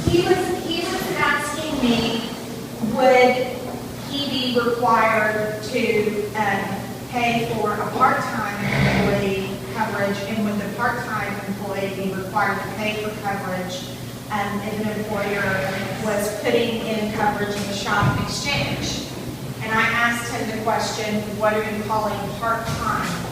He was asking me, would he be required to pay for a part-time employee coverage, and would the part-time employee be required to pay for coverage if an employer was putting in coverage in the shop exchange? And I asked him the question, what are you calling part-time?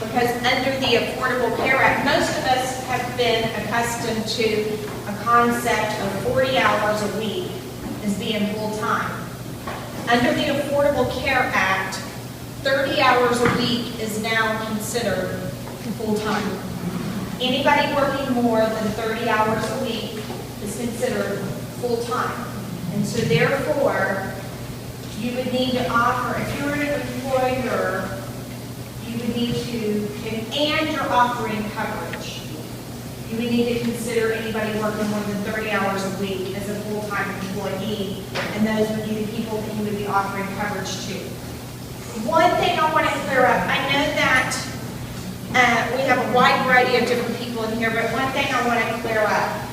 Because under the Affordable Care Act, most of us have been accustomed to a concept of 40 hours a week as being full-time. Under the Affordable Care Act, 30 hours a week is now considered full-time. Anybody working more than 30 hours a week is considered full-time. And so therefore, you would need to offer, if you're an employer, you would need to, and you're offering coverage, you would need to consider anybody working more than 30 hours a week as a full-time employee, and those would be the people that you would be offering coverage to. One thing I want to clear up, I know that we have a wide variety of different people in here, but one thing I want to clear up.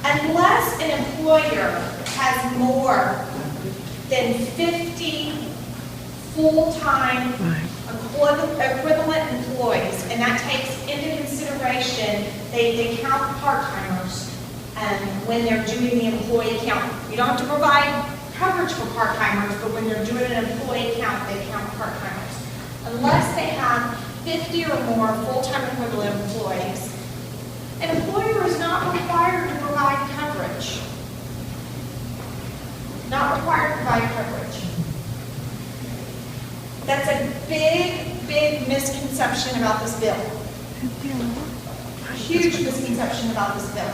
Unless an employer has more than 50 full-time equivalent employees, and that takes into consideration, they count part-timers when they're doing the employee count. You don't have to provide coverage for part-timers, but when they're doing an employee count, they count part-timers. Unless they have 50 or more full-time equivalent employees, an employer is not required to provide coverage. Not required to provide coverage. That's a big, big misconception about this bill. Huge misconception about this bill.